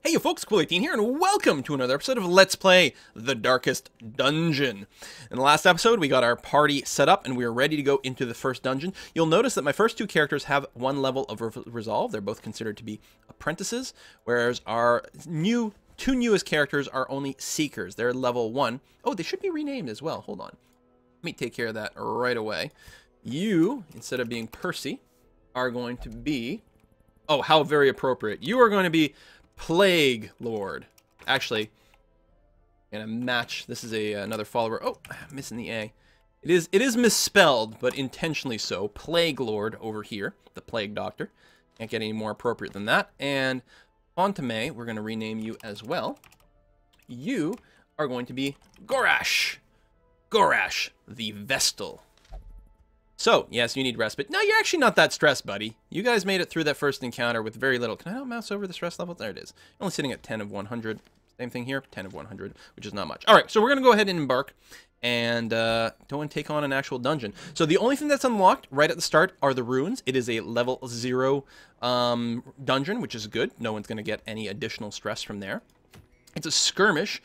Hey you folks, Cool18 here, and welcome to another episode of Let's Play The Darkest Dungeon. In the last episode, we got our party set up, and we are ready to go into the first dungeon. You'll notice that my first two characters have one level of resolve. They're both considered to be apprentices, whereas our two newest characters are only seekers. They're level 1. Oh, they should be renamed as well. Hold on. Let me take care of that right away. You, instead of being Percy, are going to be... Oh, how very appropriate. You are going to be... Plague Lord. Actually, I'm gonna match. This is another follower. Oh, I'm missing the A. It is misspelled, but intentionally so. Plague Lord over here, the Plague Doctor. Can't get any more appropriate than that. And Fontame, we're gonna rename you as well. You are going to be Gorash. Gorash, the Vestal. So, yes, you need respite. No, you're actually not that stressed, buddy. You guys made it through that first encounter with very little. Can I not mouse over the stress level? There it is. Only sitting at 10 of 100. Same thing here, 10 of 100, which is not much. All right, so we're going to go ahead and embark and go and take on an actual dungeon. So the only thing that's unlocked right at the start are the runes. It is a level 0 dungeon, which is good. No one's going to get any additional stress from there. It's a skirmish,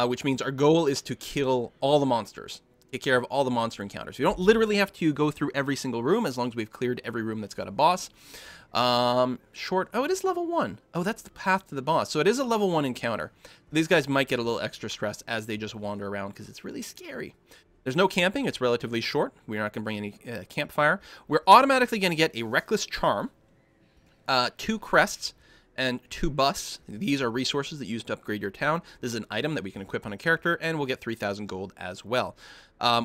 which means our goal is to kill all the monsters. Take care of all the monster encounters. You don't literally have to go through every single room as long as we've cleared every room that's got a boss. Oh, it is level 1. Oh, that's the path to the boss. So it is a level 1 encounter. These guys might get a little extra stress as they just wander around because it's really scary. There's no camping. It's relatively short. We're not going to bring any campfire. We're automatically going to get a Reckless Charm, 2 crests, and 2 busts. These are resources that you use to upgrade your town. This is an item that we can equip on a character, and we'll get 3,000 gold as well.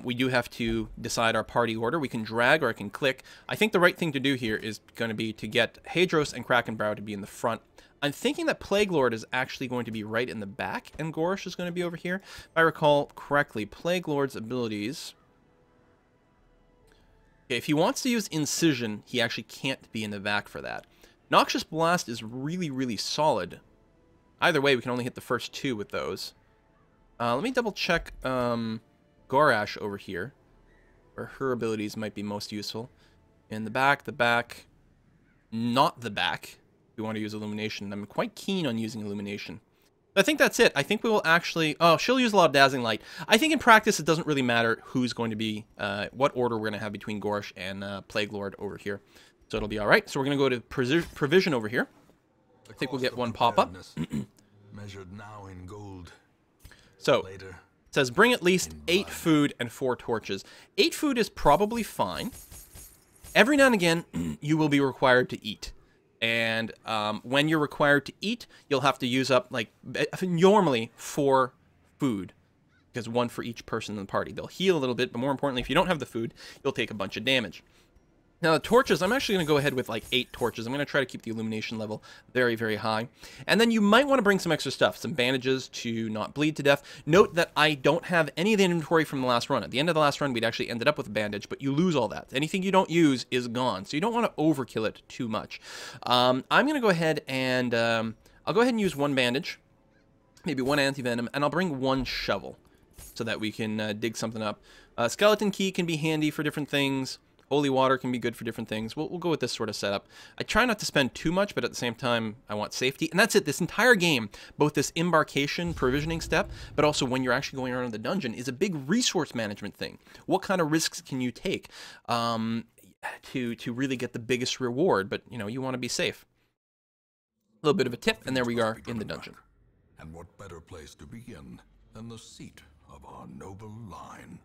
We do have to decide our party order. We can drag or I can click. I think the right thing to do here is going to be to get Hadros and Krakenbrow to be in the front. I'm thinking that Plague Lord is actually going to be right in the back, and Gorish is going to be over here. If I recall correctly, Plague Lord's abilities... Okay, if he wants to use Incision, he actually can't be in the back for that. Noxious Blast is really, really solid. Either way, we can only hit the first 2 with those. Let me double check Gorash over here, where her abilities might be most useful. In the back, not the back. We want to use Illumination. I'm quite keen on using Illumination. But I think that's it. I think we will actually... Oh, she'll use a lot of Dazzling Light. I think in practice it doesn't really matter who's going to be... what order we're going to have between Gorash and Plague Lord over here. So it'll be all right. So we're going to go to Provision over here. I think we'll get one pop-up. Measured now in gold. So, Later, it says bring at least 8 food and 4 torches. 8 food is probably fine. Every now and again, you will be required to eat. And when you're required to eat, you'll have to use up, like, normally 4 food. Because 1 for each person in the party. They'll heal a little bit, but more importantly, if you don't have the food, you'll take a bunch of damage. Now, the torches, I'm actually going to go ahead with like 8 torches. I'm going to try to keep the illumination level very, very high. And then you might want to bring some extra stuff, some bandages to not bleed to death. Note that I don't have any of the inventory from the last run. At the end of the last run, we'd actually ended up with a bandage, but you lose all that. Anything you don't use is gone, so you don't want to overkill it too much. I'm going to go ahead and I'll go ahead and use 1 bandage, maybe 1 anti-venom, and I'll bring 1 shovel so that we can dig something up. Skeleton key can be handy for different things. Holy water can be good for different things. We'll go with this sort of setup. I try not to spend too much, but at the same time, I want safety. And that's it. This entire game, both this embarkation provisioning step, but also when you're actually going around the dungeon, is a big resource management thing. What kind of risks can you take to really get the biggest reward? But, you know, you want to be safe. A little bit of a tip, and there we are in the dungeon. and what better place to begin than the seat of our noble line?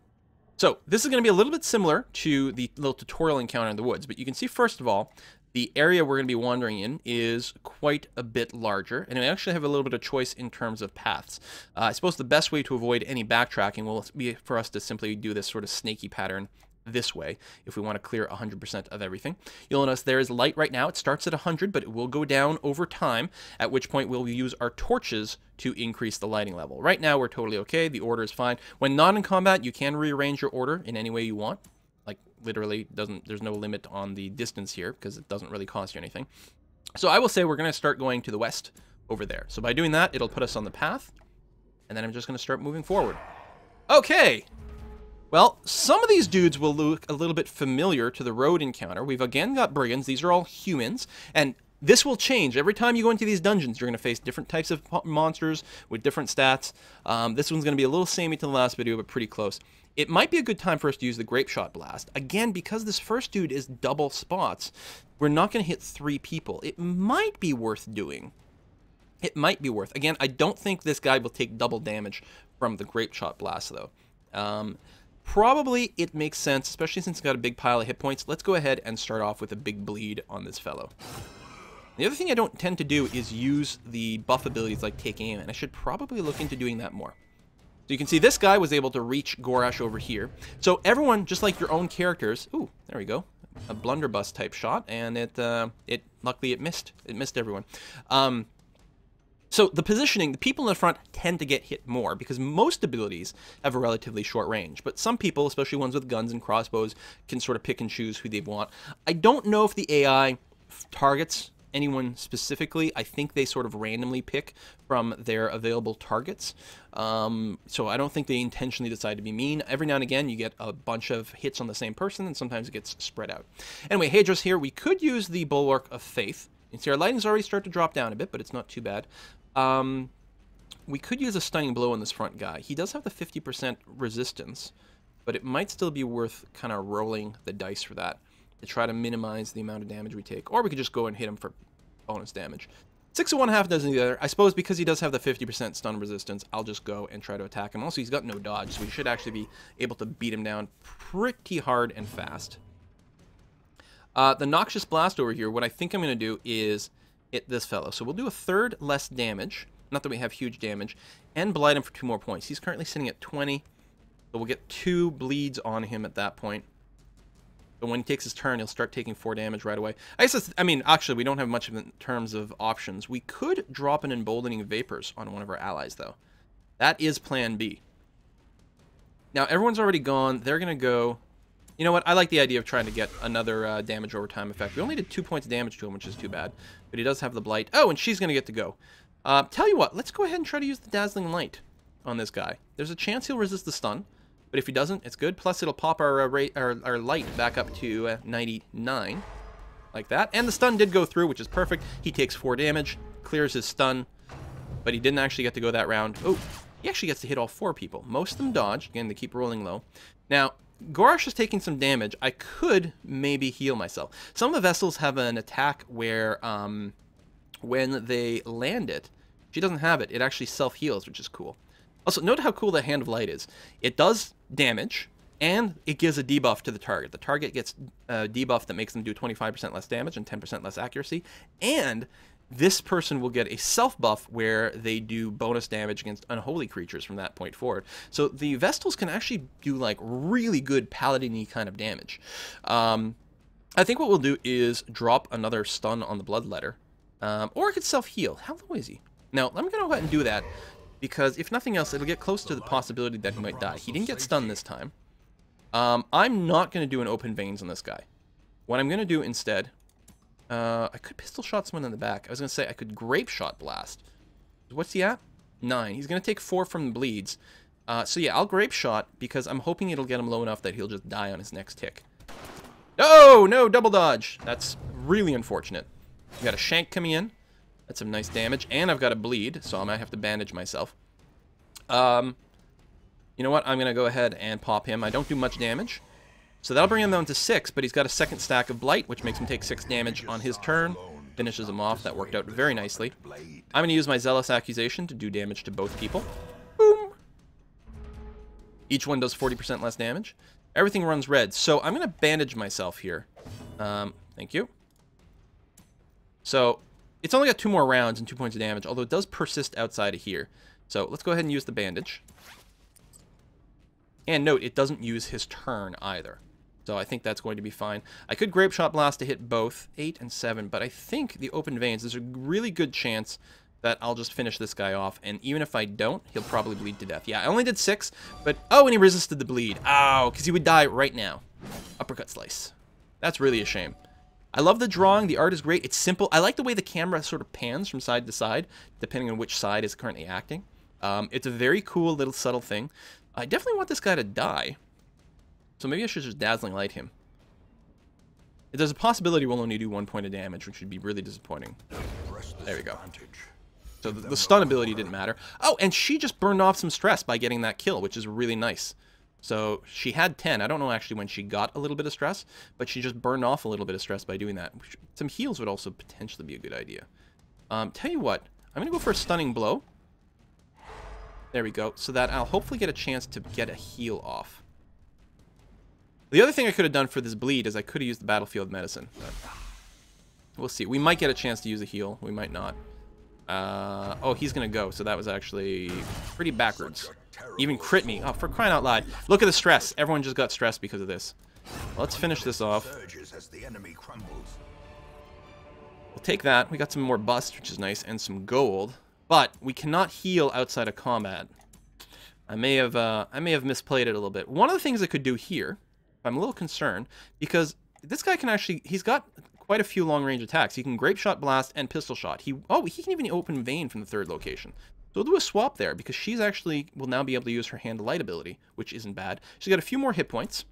So this is going to be a little bit similar to the little tutorial encounter in the woods, but you can see first of all, the area we're going to be wandering in is quite a bit larger, and we actually have a little bit of choice in terms of paths. I suppose the best way to avoid any backtracking will be for us to simply do this sort of snaky pattern this way if we want to clear 100% of everything. You'll notice there is light right now. It starts at 100, but it will go down over time, at which point we'll use our torches to increase the lighting level. Right now, we're totally okay. The order is fine. When not in combat, you can rearrange your order in any way you want. Like, literally, there's no limit on the distance here because it doesn't really cost you anything. So I will say we're going to start going to the west over there. So by doing that, it'll put us on the path, and then I'm just going to start moving forward. Okay. Well, some of these dudes will look a little bit familiar to the road encounter. We've again got brigands. These are all humans. And This will change. Every time you go into these dungeons, you're going to face different types of monsters with different stats. This one's going to be a little samey to the last video, but pretty close. It might be a good time for us to use the Grape Shot Blast. Again, because this first dude is double spots, we're not going to hit 3 people. It might be worth doing. It might be worth. Again, I don't think this guy will take double damage from the Grape Shot Blast, though. Probably it makes sense, especially since it's got a big pile of hit points. Let's go ahead and start off with a big bleed on this fellow. The other thing I don't tend to do is use the buff abilities like Take Aim, and I should probably look into doing that more. So you can see this guy was able to reach Gorash over here. So everyone, just like your own characters... Ooh, there we go. A blunderbuss type shot, and luckily it missed. It missed everyone. So the positioning, the people in the front tend to get hit more because most abilities have a relatively short range. But some people, especially ones with guns and crossbows, can sort of pick and choose who they want. I don't know if the AI targets anyone specifically. I think they sort of randomly pick from their available targets. So I don't think they intentionally decide to be mean. Every now and again, you get a bunch of hits on the same person, and sometimes it gets spread out. Anyway, Hadros here, we could use the Bulwark of Faith. You can see our lighting's already started to drop down a bit, but it's not too bad. We could use a Stunning Blow on this front guy. He does have the 50% resistance, but it might still be worth kind of rolling the dice for that to try to minimize the amount of damage we take. Or we could just go and hit him for bonus damage. 6 of 1 half doesn't do the other. I suppose because he does have the 50% stun resistance, I'll just go and try to attack him. Also, he's got no dodge, so we should actually be able to beat him down pretty hard and fast. The Noxious Blast over here, what I think I'm going to do is hit this fellow. So we'll do a third less damage, not that we have huge damage, and blight him for 2 more points. He's currently sitting at 20, so we'll get 2 bleeds on him at that point. But when he takes his turn, he'll start taking 4 damage right away. I mean, actually, we don't have much in terms of options. We could drop an Emboldening Vapors on one of our allies, though. That is plan B. Now, everyone's already gone. They're going to go... You know what? I like the idea of trying to get another damage over time effect. We only did 2 points of damage to him, which is too bad. But he does have the Blight. Oh, and she's going to get to go. Tell you what, let's go ahead and try to use the Dazzling Light on this guy. There's a chance he'll resist the stun. But if he doesn't, it's good. Plus, it'll pop our light back up to 99. Like that. And the stun did go through, which is perfect. He takes 4 damage. Clears his stun. But he didn't actually get to go that round. Oh, he actually gets to hit all 4 people. Most of them dodge. Again, they keep rolling low. Now... Gorash is taking some damage. I could maybe heal myself. Some of the vessels have an attack where when they land it, she doesn't have it. It actually self-heals, which is cool. Also, note how cool the Hand of Light is. It does damage, and it gives a debuff to the target. The target gets a debuff that makes them do 25% less damage and 10% less accuracy, and this person will get a self-buff where they do bonus damage against unholy creatures from that point forward. So the Vestals can actually do, like, really good paladin-y kind of damage. I think what we'll do is drop another stun on the Bloodletter. Or it could self-heal. How low is he? Now, I'm going to go ahead and do that, because if nothing else, it'll get close to the possibility that he might die. He didn't get stunned this time. I'm not going to do an Open Veins on this guy. What I'm going to do instead... I could pistol shot someone in the back. I was going to say I could Grape Shot Blast. What's he at? 9. He's going to take 4 from the bleeds. So yeah, I'll Grape Shot because I'm hoping it'll get him low enough that he'll just die on his next tick. Oh, no, double dodge. That's really unfortunate. We got a Shank coming in. That's some nice damage. And I've got a bleed, so I might have to bandage myself. You know what? I'm going to go ahead and pop him. I don't do much damage. So that'll bring him down to 6, but he's got a second stack of Blight, which makes him take 6 damage on his turn. Finishes him off. That worked out very nicely. I'm going to use my Zealous Accusation to do damage to both people. Boom! Each one does 40% less damage. Everything runs red, so I'm going to bandage myself here. Thank you. So, it's only got 2 more rounds and 2 points of damage, although it does persist outside of here. So, let's go ahead and use the bandage. And note, it doesn't use his turn either. So I think that's going to be fine. I could Grape Shot Blast to hit both 8 and 7, but I think the Open Veins, there's a really good chance that I'll just finish this guy off, and even if I don't, he'll probably bleed to death. Yeah, I only did 6, but... Oh, and he resisted the bleed. Oh, because he would die right now. Uppercut Slice. That's really a shame. I love the drawing. The art is great. It's simple. I like the way the camera sort of pans from side to side, depending on which side is currently acting. It's a very cool little subtle thing. I definitely want this guy to die. So maybe I should just Dazzling Light him. There's a possibility we'll only do 1 point of damage, which would be really disappointing. There we go. So the stun ability didn't matter. Oh, and she just burned off some stress by getting that kill, which is really nice. So she had 10. I don't know actually when she got a little bit of stress, but she just burned off a little bit of stress by doing that. Some heals would also potentially be a good idea. Tell you what, I'm going to go for a stunning blow. There we go. So that I'll hopefully get a chance to get a heal off. The other thing I could have done for this bleed is I could have used the battlefield medicine. But we'll see. We might get a chance to use a heal. We might not. Oh, he's going to go. So that was actually pretty backwards. Even crit me. Oh, for crying out loud. Look at the stress. Everyone just got stressed because of this. Well, let's finish this off. We'll take that. We got some more bust, which is nice, and some gold. But we cannot heal outside of combat. I may have misplayed it a little bit. One of the things I could do here, I'm a little concerned, because this guy can actually, he's got quite a few long-range attacks. He can Grape Shot, Blast, and Pistol Shot. He can even open Vein from the 3rd location. So we'll do a swap there, because she's actually, will now be able to use her Hand of Light ability, which isn't bad. She's got a few more hit points.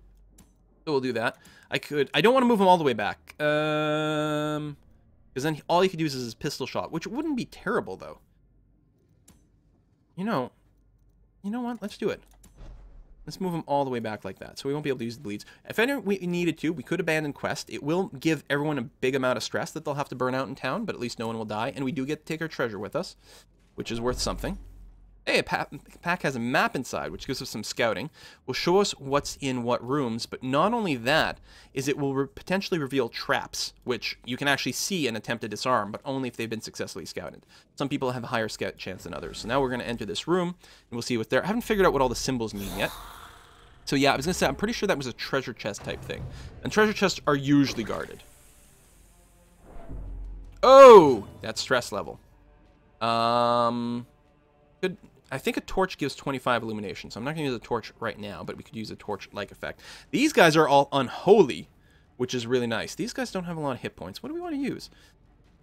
So we'll do that. I don't want to move him all the way back. Because then all he could use is his Pistol Shot, which wouldn't be terrible, though. You know what? Let's do it. Let's move him all the way back like that, so we won't be able to use the bleeds. If ever we needed to, we could abandon quest. It will give everyone a big amount of stress that they'll have to burn out in town, but at least no one will die, and we do get to take our treasure with us, which is worth something. Hey, a pack has a map inside, which gives us some scouting. Will show us what's in what rooms, but not only that, is it will potentially reveal traps, which you can actually see and attempt to disarm, but only if they've been successfully scouted. Some people have a higher scout chance than others. So now we're going to enter this room, and we'll see what's there. I haven't figured out what all the symbols mean yet. So yeah, I was going to say, I'm pretty sure that was a treasure chest type thing. And treasure chests are usually guarded. Oh! That's stress level. Good. I think a torch gives 25 illumination, so I'm not going to use a torch right now, but we could use a torch-like effect. These guys are all unholy, which is really nice. These guys don't have a lot of hit points. What do we want to use?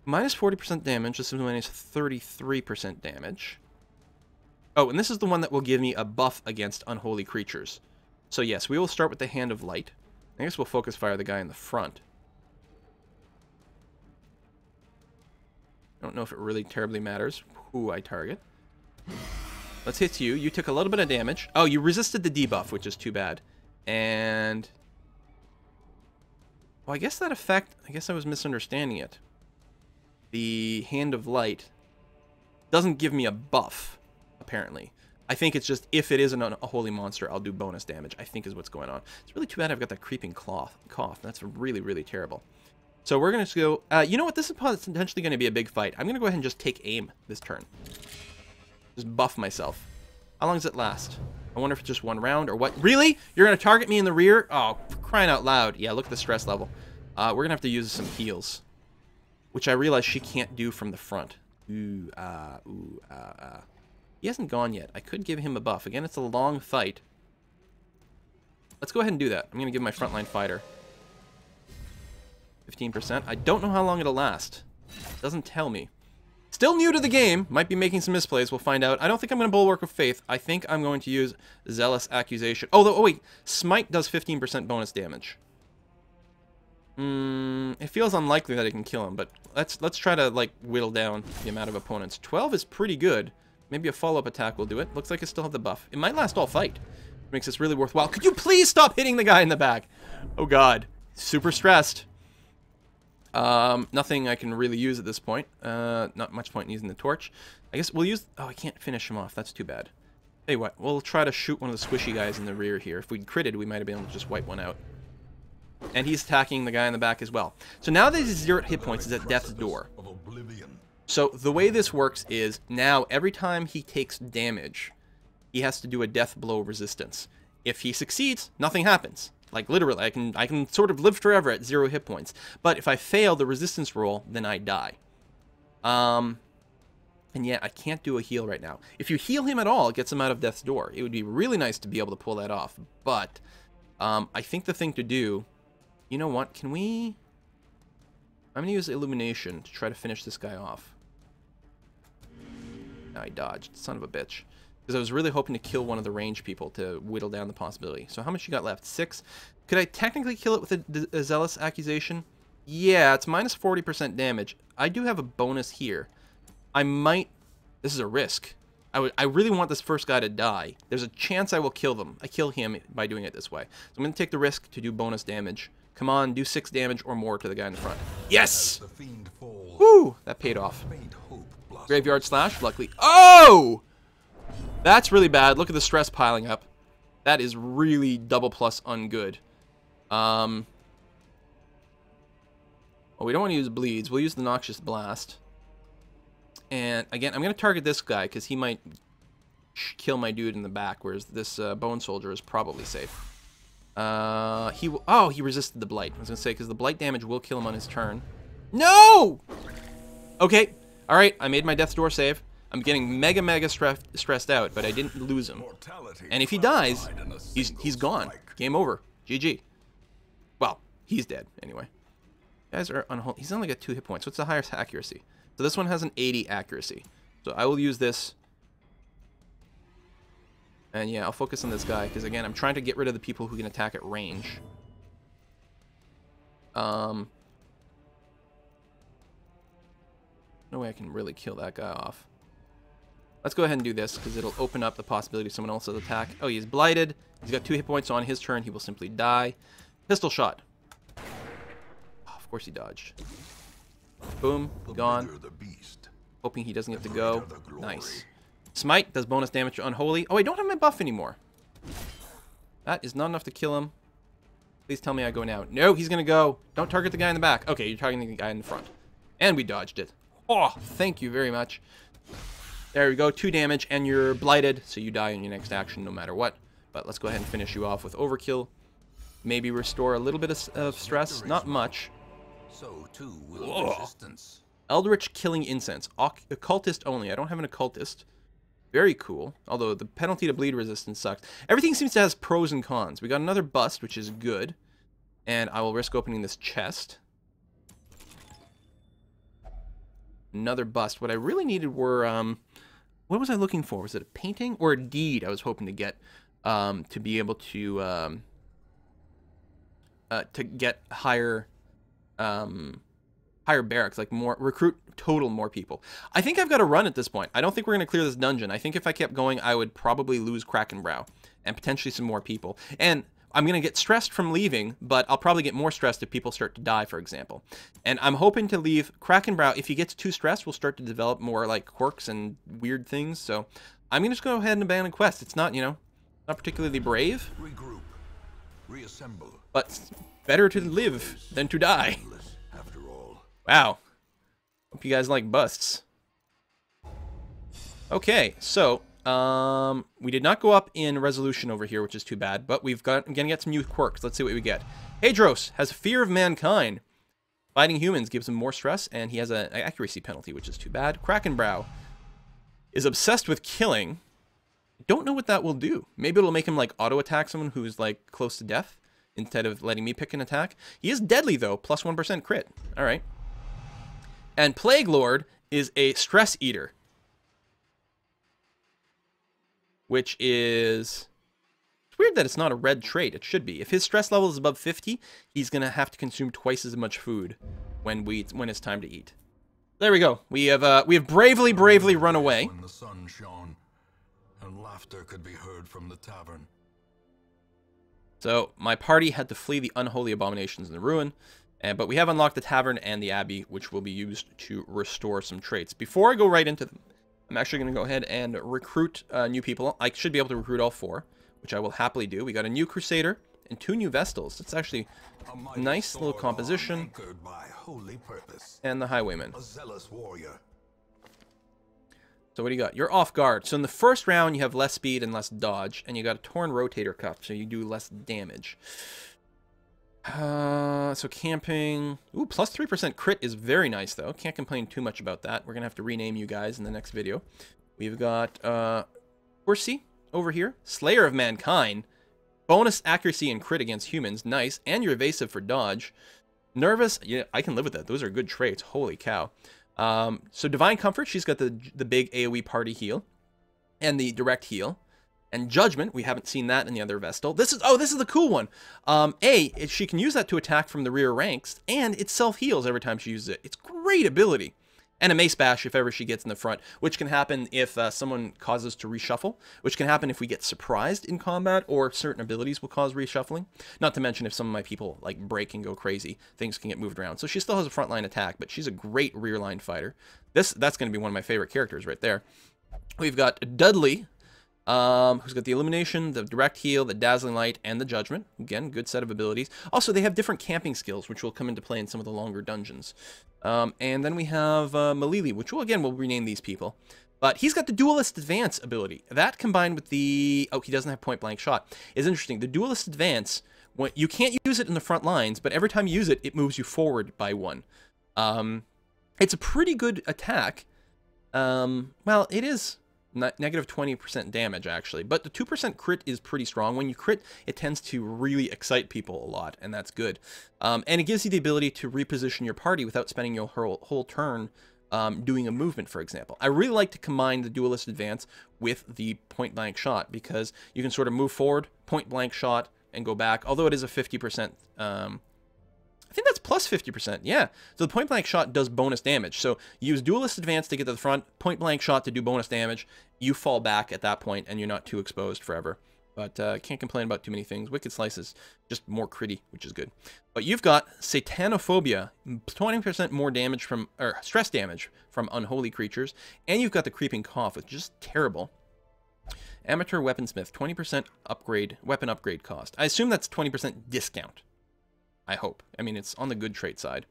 Minus 40% damage. This is minus 33% damage. Oh, and this is the one that will give me a buff against unholy creatures. So yes, we will start with the Hand of Light. I guess we'll focus fire the guy in the front. I don't know if it really terribly matters who I target. Let's hit you. You took a little bit of damage. Oh, you resisted the debuff, which is too bad. And... well, I guess that effect... I guess I was misunderstanding it. The Hand of Light doesn't give me a buff, apparently. I think it's just, if it is a holy monster, I'll do bonus damage, I think is what's going on. It's really too bad I've got that creeping cough. That's really, really terrible. So we're going to go... you know what? This is potentially going to be a big fight. I'm going to go ahead and just take aim this turn. Just buff myself. How long does it last? I wonder if it's just 1 round or what. Really? You're going to target me in the rear? Oh, for crying out loud. Yeah, look at the stress level. We're going to have to use some heals, which I realize she can't do from the front. He hasn't gone yet. I could give him a buff. Again, it's a long fight. Let's go ahead and do that. I'm going to give my frontline fighter 15%. I don't know how long it'll last. It doesn't tell me. Still new to the game. Might be making some misplays. We'll find out. I don't think I'm going to Bulwark of Faith. I think I'm going to use Zealous Accusation. Oh, wait. Smite does 15% bonus damage. It feels unlikely that I can kill him, but let's try to, like, whittle down the amount of opponents. 12 is pretty good. Maybe a follow-up attack will do it. Looks like I still have the buff. It might last all fight. Makes this really worthwhile. Could you please stop hitting the guy in the back? Oh, God. Super stressed. Nothing I can really use at this point. Not much point in using the torch. I guess we'll use... oh, I can't finish him off. That's too bad. Hey, what? We'll try to shoot one of the squishy guys in the rear here. If we'd critted, we might have been able to just wipe one out. And he's attacking the guy in the back as well. So now that he's 0 hit points, he's at death's door. So the way this works is now every time he takes damage, he has to do a death blow resistance. If he succeeds, nothing happens. Like literally, I can sort of live forever at 0 hit points. But if I fail the resistance roll, then I die. And yeah, I can't do a heal right now. If you heal him at all, it gets him out of death's door. It would be really nice to be able to pull that off. But I think the thing to do, you know what? Can we? I'm gonna use Illumination to try to finish this guy off. I dodged, son of a bitch. Because I was really hoping to kill one of the range people to whittle down the possibility. So how much you got left? 6. Could I technically kill it with a Zealous Accusation? Yeah, it's minus 40% damage. I do have a bonus here. I might... This is a risk. I really want this first guy to die. There's a chance I will kill them. I kill him by doing it this way. So I'm going to take the risk to do bonus damage. Come on, do 6 damage or more to the guy in the front. Yes! Woo! That paid off. Graveyard Slash, luckily. Oh! That's really bad. Look at the stress piling up. That is really double plus ungood. Well, we don't want to use bleeds. We'll use the Noxious Blast. And again, I'm going to target this guy because he might kill my dude in the back, whereas this Bone Soldier is probably safe. He resisted the Blight. I was going to say, because the Blight damage will kill him on his turn. No! Okay. All right. I made my Death's Door save. I'm getting mega stressed out, but I didn't lose him. And if he dies, he's gone. Game over. GG. Well, he's dead anyway. Guys are unholy. He's only got 2 hit points. What's the highest accuracy? So this one has an 80 accuracy. So I will use this. And yeah, I'll focus on this guy, because again, I'm trying to get rid of the people who can attack at range. No way I can really kill that guy off. Let's go ahead and do this, because it'll open up the possibility of someone else's attack. Oh, he's blighted. He's got 2 hit points, so on his turn, he will simply die. Pistol shot. Oh, of course he dodged. Boom, gone. Hoping he doesn't get to go. Nice. Smite does bonus damage to Unholy. Oh, I don't have my buff anymore. That is not enough to kill him. Please tell me I go now. No, he's going to go. Don't target the guy in the back. Okay, you're targeting the guy in the front. And we dodged it. Oh, thank you very much. There we go. 2 damage, and you're blighted, so you die in your next action no matter what. But let's go ahead and finish you off with Overkill. Maybe restore a little bit of stress. Not much. So too will resistance. Eldritch Killing Incense. Occultist only. I don't have an Occultist. Very cool. Although the penalty to bleed resistance sucks. Everything seems to have pros and cons. We got another bust, which is good. And I will risk opening this chest. Another bust. What I really needed were... what was I looking for? Was it a painting or a deed I was hoping to get to be able to get higher... higher barracks, like recruit more people. I think I've got a run at this point. I don't think we're going to clear this dungeon. I think if I kept going, I would probably lose Krakenbrow and potentially some more people. And I'm going to get stressed from leaving, but I'll probably get more stressed if people start to die, for example. And I'm hoping to leave Krakenbrow. If he gets too stressed, we'll start to develop more like quirks and weird things. So I'm going to just go ahead and abandon quest. It's not, not particularly brave. Regroup. Reassemble. But better to live than to die. Wow. Hope you guys like busts. Okay, so we did not go up in resolution over here, which is too bad, but I'm gonna get some new quirks. Let's see what we get. Hadros has Fear of Mankind. Fighting humans gives him more stress, and he has an accuracy penalty, which is too bad. Krakenbrow is obsessed with killing. Don't know what that will do. Maybe it'll make him like auto attack someone who's like close to death instead of letting me pick an attack. He is deadly though, plus 1% crit. All right. And Plague Lord is a Stress Eater, which is... It's weird that it's not a red trait. It should be. If his stress level is above 50, he's going to have to consume twice as much food when it's time to eat. There we go. We have bravely run away. When the sun shone, and laughter could be heard from the tavern. So my party had to flee the unholy abominations in the ruin. But we have unlocked the tavern and the abbey, which will be used to restore some traits. Before I go right into them, I'm actually going to go ahead and recruit new people. I should be able to recruit all 4, which I will happily do. We got a new Crusader and 2 new Vestals. It's actually a nice little composition. And the Highwayman. A zealous warrior. So what do you got? You're off guard. So in the first round, you have less speed and less dodge. And you got a Torn Rotator Cuff, so you do less damage. So camping... Ooh, plus 3% crit is very nice, though. Can't complain too much about that. We're going to have to rename you guys in the next video. We've got, Horsey over here. Slayer of Mankind. Bonus accuracy and crit against humans. Nice. And you're evasive for dodge. Nervous. Yeah, I can live with that. Those are good traits. Holy cow. So Divine Comfort. She's got the big AoE party heal. And the direct heal. And Judgment, we haven't seen that in the other Vestal. This is the cool one. She can use that to attack from the rear ranks, and it self-heals every time she uses it. It's great ability. And a Mace Bash if ever she gets in the front, which can happen if someone causes to reshuffle, which can happen if we get surprised in combat, or certain abilities will cause reshuffling. Not to mention if some of my people like break and go crazy, things can get moved around. So she still has a frontline attack, but she's a great rear line fighter. That's going to be one of my favorite characters right there. We've got Dudley, who's got the Illumination, the Direct Heal, the Dazzling Light, and the Judgment. Again, good set of abilities. Also, they have different camping skills, which will come into play in some of the longer dungeons. And then we have Malili, which we'll rename these people. But he's got the Duelist Advance ability. That combined with the... Oh, he doesn't have point blank shot. Is interesting. The Duelist Advance, you can't use it in the front lines, but every time you use it, it moves you forward by 1. It's a pretty good attack. Well, it is... negative 20% damage, actually. But the 2% crit is pretty strong. When you crit, it tends to really excite people a lot, and that's good. And it gives you the ability to reposition your party without spending your whole turn doing a movement, for example. I really like to combine the Duelist Advance with the point-blank shot, because you can sort of move forward, point-blank shot, and go back, although it is a 50%... I think that's plus 50%, yeah. So the point-blank shot does bonus damage. So you use Duelist Advance to get to the front, point-blank shot to do bonus damage. You fall back at that point, and you're not too exposed forever. But can't complain about too many things. Wicked Slice is just more critty, which is good. But you've got Satanophobia, 20% more damage from, or stress damage from unholy creatures. And you've got the Creeping Cough, which is just terrible. Amateur Weaponsmith, 20% upgrade, weapon upgrade cost. I assume that's 20% discount. I hope. I mean, it's on the good trait side.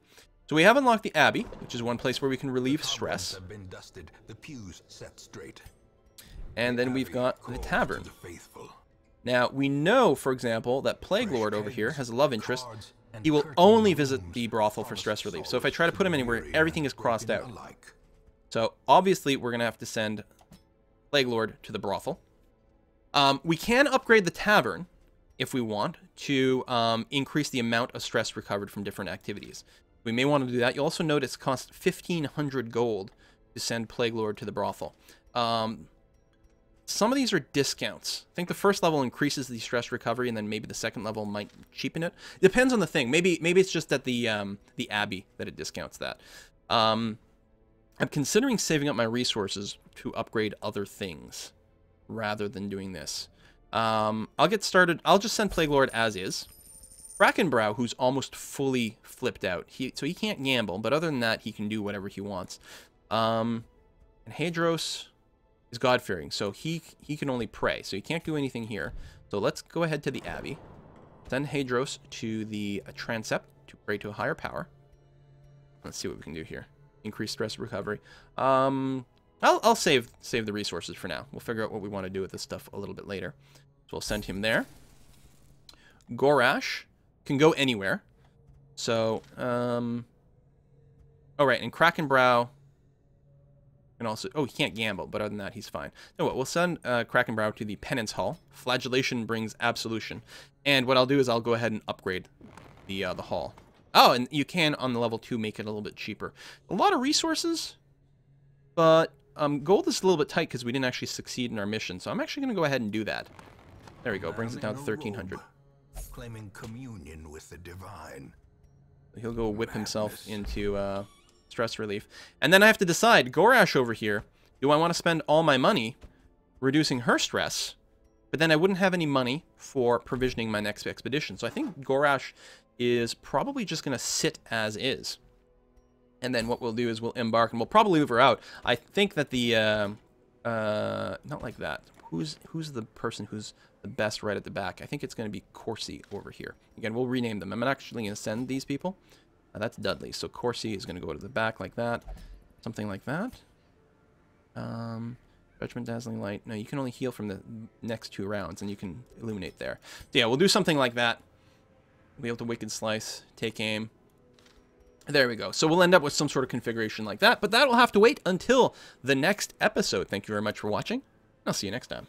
So we have unlocked the Abbey, which is one place where we can relieve stress. Have been dusted, the pews set straight. And then we've got the Tavern. Now, we know, for example, that Plague Lord over here has a love interest. He will only visit the brothel for stress relief. So if I try to put him anywhere, everything is crossed out. So obviously, we're going to have to send Plague Lord to the brothel. We can upgrade the Tavern, if we want, to increase the amount of stress recovered from different activities. We may want to do that. You'll also notice it costs 1,500 gold to send Plague Lord to the brothel. Some of these are discounts. I think the first level increases the stress recovery, and then maybe the second level might cheapen it. Depends on the thing. Maybe it's just at the Abbey that it discounts that. I'm considering saving up my resources to upgrade other things rather than doing this. I'll get started. I'll just send Plague Lord as is. Brackenbrow, who's almost fully flipped out. So he can't gamble, but other than that, he can do whatever he wants. And Hadros is God-fearing, so he can only pray, so he can't do anything here. So let's go ahead to the Abbey. Send Hadros to the Transept to pray to a higher power. Let's see what we can do here. Increase stress recovery. I'll save the resources for now. We'll figure out what we want to do with this stuff a little bit later. So we'll send him there. Gorash can go anywhere. So, oh right, and Krakenbrow can also, oh, he can't gamble, but other than that, he's fine. No, we'll send Krakenbrow to the Penance Hall. Flagellation brings absolution. And what I'll do is I'll go ahead and upgrade the hall. Oh, and you can, on the level 2, make it a little bit cheaper. A lot of resources, but gold is a little bit tight because we didn't actually succeed in our mission. So I'm actually going to go ahead and do that. There we go. Brings it down to 1,300. Claiming communion with the divine. He'll go whip himself into stress relief. And then I have to decide, Gorash over here, do I want to spend all my money reducing her stress? But then I wouldn't have any money for provisioning my next expedition. So I think Gorash is probably just going to sit as is. And then what we'll do is we'll embark, and we'll probably move her out. I think that the, not like that. Who's the person who's the best right at the back? I think it's going to be Corsi over here. Again, we'll rename them. I'm actually going to send these people. That's Dudley. So Corsi is going to go to the back like that. Something like that. Judgment, Dazzling Light. No, you can only heal from the next 2 rounds, and you can illuminate there. So yeah, we'll do something like that. We'll be able to Wicked Slice, take aim. There we go. So we'll end up with some sort of configuration like that, but that'll have to wait until the next episode. Thank you very much for watching. I'll see you next time.